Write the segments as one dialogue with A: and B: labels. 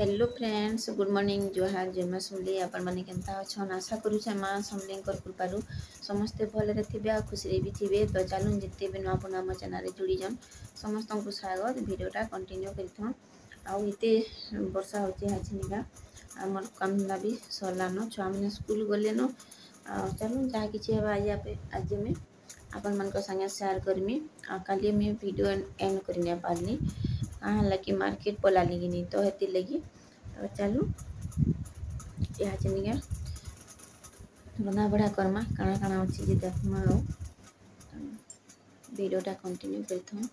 A: Hello friends, good morning. जोहार जय समली। आपण मैंने केन्ता अच्छन आशा करुचे माँ समली कृपारू समस्ते भलरे थे आ खुशी भी थे। तो चलून जिते भी नुआ पुना आम चैनल जोड़ीजन समस्त को स्वागत। वीडियोटा कंटिन्यू करथन। आते वर्षा होगा आमर काम धंदा भी सरलान। छुआ मैंने स्कूल गलेन। चलून जहाँ कि आज मैं आपण मान संगे सेयार करमी। काली मुझे वीडियो एंड कर पारनी कि मार्केट पला लगी तो हेती लगी। तो चलू यहाँ चलिए रंधा बढ़ा करमा काଣା काଣା अच्छी जे देखमा वीडियोटा कंटिन्यू करथूँ।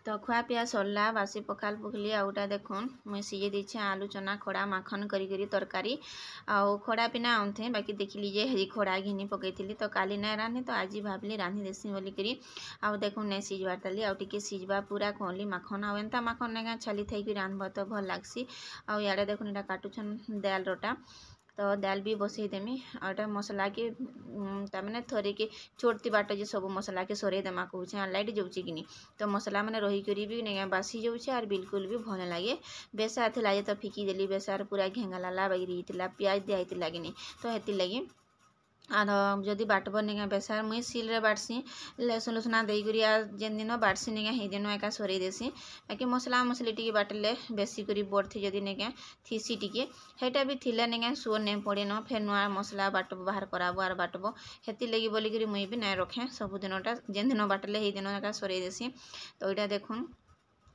A: तो खुआ पिया सरला बासी पखाल पुखली आउटा देखुन मुई सीझे देछे आलू चना खड़ा माखन करी तरकारी आउ खड़ा पिना आउथे। बाकी देख लीजिए हरी खड़ा घिनी पकईली तो काली ना रानी तो आज भावली रांधि देसी बोलिकी आउ देखुन नहीं सीझबार ताली आउ टिके सीझबा पूरा कहली माखन आउ एंता माखन ना छाली थी रांधब तो भल लगसी। आउ याडे देखुन इटा काटुछन दाल रोटा तो दाल भी बसई देमी आटा मसला के तमें थोड़े के छोड़ती बाट जे सब मसला के सरे देमा कहूँ लाइट जाऊँच कि तो मसला मैंने रहीक भी नहीं बासी जाऊँचे और बिल्कुल भी भल लगे। बेसार थी तो फिकी देली बेसार पूरा घेंगाला बागी पियाज दिया कि तो हेती लगी आर जदि बाटब निका बेसार मुई सिल्रे बाटसी लसुन लुसुना देकर जेन दिन बाटसी निका हे दिन एका सरे देसी। बाकी मसला मसली टी बाटले बेसी करी बड़ थी जदि निका थीसी टी हेटा भी थिले निका सुर नहीं पड़े न फेर नुआ मसला बाटब बाहर कराबो आर बाटब हेती लगी बोलिकी मुई भी नहीं रखे सबुदिनटा जेन दिन बाटले हे दिन एका सरे देसी। तो यहाँ देखुन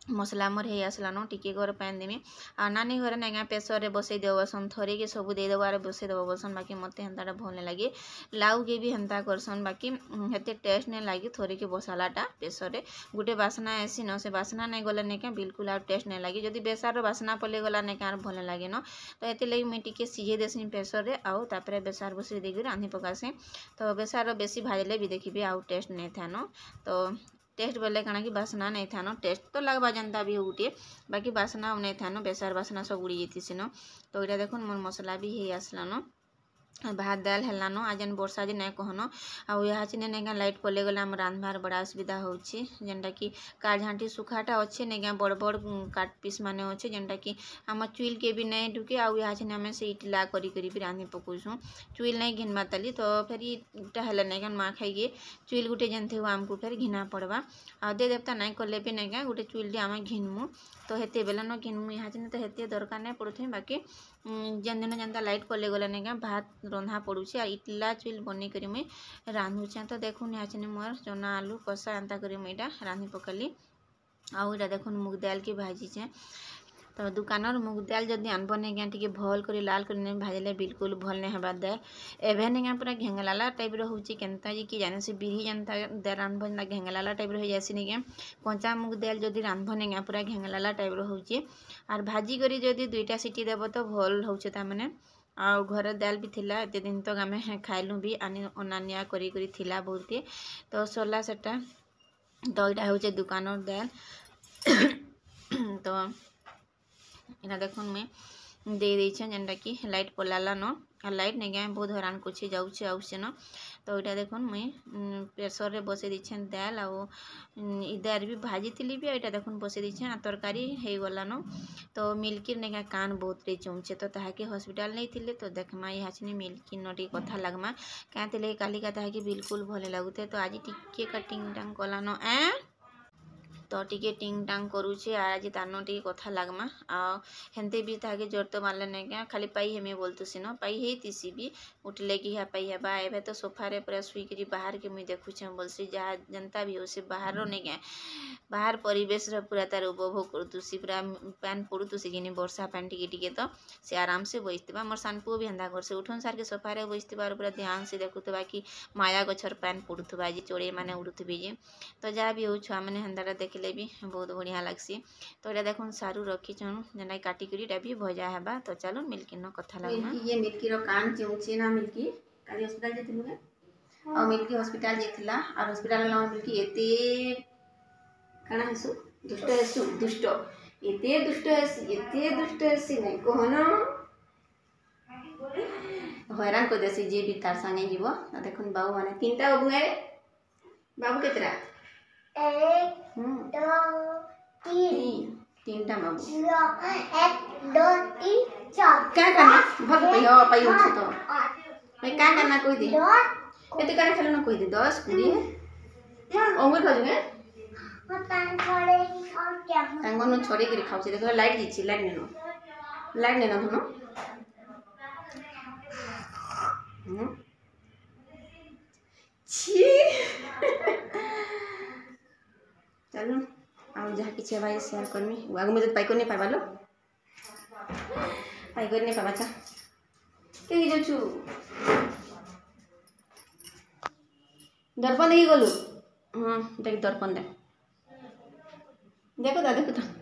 A: मसला मोर हो आसलान टिके घर पैन देमी आ नानी घर ना प्रेसर रे बसई देव बसन थरे के सब देदेव आर बसई देव बसन। बाकी मत हेन्ता भल नहीं लगे लाउ के भी हेन्ता करसन बाकी हेते टेस्ट नहीं लगे थोड़े के बसालाटा प्रेसर रे गोटे बासना ऐसी न से बासना नहीं गले नहीं बिल्कुल आउ टेस्ट नहीं लगे। जदि बेसार बासना पले गला नहीं आर भल लगे न तो ये लगे मुझे टिके सीझे देसी प्रेसर रे आउ तापर बेसार बसई देकर रांधि पकासी। तो बेसार बेसी भाजले भी देखिए आउ टेस्ट नहीं था न तो टेस्ट बोले काना कि बासना नहीं था न टेस्ट तो लगवा जनता भी गोटे बाकी बासना नहीं था न बेसार बासना सब उड़ी जाती न। तो यहाँ देखुन मोर मसला भी हो आसलान भात दाल हेलान आज वर्षा दिन नहीं कहन आउ यहाँ चिने नहीं लाइट पले गले आम रांधबार बड़ा असुविधा होची जेनटा कि काठ झांटी सुखाटा अच्छे नहीं बड़ बड़ काट पीस माने अच्छे जेनटा कि आम चुइल के भी नहीं ढुके आउ यहाँ चिने आम से इटला करी भी रांधि पकाऊँ चुइल नहीं घिनवा ताली तो फिर इटा है नहीं माँ खाइए चुइल गुटे जेन थे आमको फिर घिना पड़वा आ दे देवता नहीं कले भी नहीं गोटे चुइल आम घिनमु तो हेते बेला न घिनमु यहाँ चिने तो हेते दरकार नहीं पड़ुथे। बाकी जेन दिन जेनता लाइट पले गले नहीं भात रंधा पड़ुचे आ इटला चुइल बनी करी मुई रांधुचे। तो देखुन यहाँ चिने मोर चना आलू कषा एंता करी मुई रांधि पकली आउ इटा देखुन मुग दाल की भाजीचे। तो दुकानर मुग दाल जदि आनब नहीं टे भल कर लाल कर भाजले बिल्कुल भल नहीं हबार दाल एवं नहीं पूरा घेंगलाला टाइप रोचे केन्ता जी कि जाने से बिरी जानता दाल रांधब जेनता घेंगलाला टाइप हो जासी नहीं कंचा मुग दाल जदि रांधब नहीं पूरा घेंगलाला टाइप रोचे आर भाजी करी जदि दुईटा सीटी देव तो भल होचे तामाने आउ घर दाल भी थिला एते दिन तक आम खाइलु भी अनानिया करी थिला बहुत तो सरला सेटा। तो यहाँ हूँ दुकानर दाल तो इना देखुन मुई दे देछे जेनटा कि लाइट पलाला न आ लाइट नहीं गए बहुत हैरान कुछ जाऊे आउे न। तो यहाँ देखुन मुई प्रेसर रे बसई देछे दाल आउ दाल भी भाजी थी भी यहाँ देखुन बसई देछे आ तरकारी हो गला न। तो मिल्की नहीं कान बहुत रे चौचे तो ताकि हॉस्पिटल नहीं थिले तो देखमा यहाँ से मिल्की न टी कथा लगमा क्या काली का ताकि बिल्कुल भले लगुते। तो आज टिके कटिंग टांग कला न तो टिके टिंग टांग करुचे आज तान टी कथा लगमा हेन्ते भी ताके जोर तो मारले नहीं क्या खाली पाई हेमे बोलतुसी न पाई हे तीसी भी उठले कि हाँ पाई हेबा एवं तो सोफारे पूरा शुईकरी बाहर के मुई देखुचे बोलसी जहाँ जनता भी हो से बाहर नहीं क्या बाहर परिवेश पूरा तार उपभोग करतुसी पूरा पैन पड़ुतुसी कि वर्षा पैन टिके तो से आराम से बसता मोर सानपु भी हेन्ता कर से उठन सार के सोफारे बसता पूरा ध्यान से देखुवा कि माया गछर पैन पड़ुवा जे चोड़े मैंने उड़ुवे जे तो जहाँ भी हो छुआ मैंने हेन्ता देखले भी बहुत बढ़िया लगसी। तो यहाँ देखुन सारू रखीचन जेना काटिकी इटा भी भजा हेबा। तो चलो मिल्की न कथा लगमा ये मिल्की रो कान चौचे ना मिल्की काली हॉस्पिटल जेथिलु के आ मिल्की हॉस्पिटल जेथिला आ हॉस्पिटल ला मिल्की एते काना हेसु दुष्ट एते दुष्ट हेसी नहीं कहना हैरान कर देसी जे भी तार संगे जीव। देखुन बाबू माने तीनटा बाबू है बाबू केतरा 1 2 3 तीनटा बाबू
B: 1 2 3 4
A: क्या करना भग पाई हो तो मैं क्या करना कोई दे ये तो कर खेलना कोई दे 10 20 ओंगुर खजुगे तांगन छोड़े के खाऊ से देखो लाइट दीची लाइट नेनो धनो छी चलो आउ जहाँ किसी भाई शेयर करमी आगे मुझे पाई नहीं पाइबा लो पाई नहीं पाइबा चा के जाऊ दर्पण देखी गलु हाँ देख दर्पण देखो दा देखो तो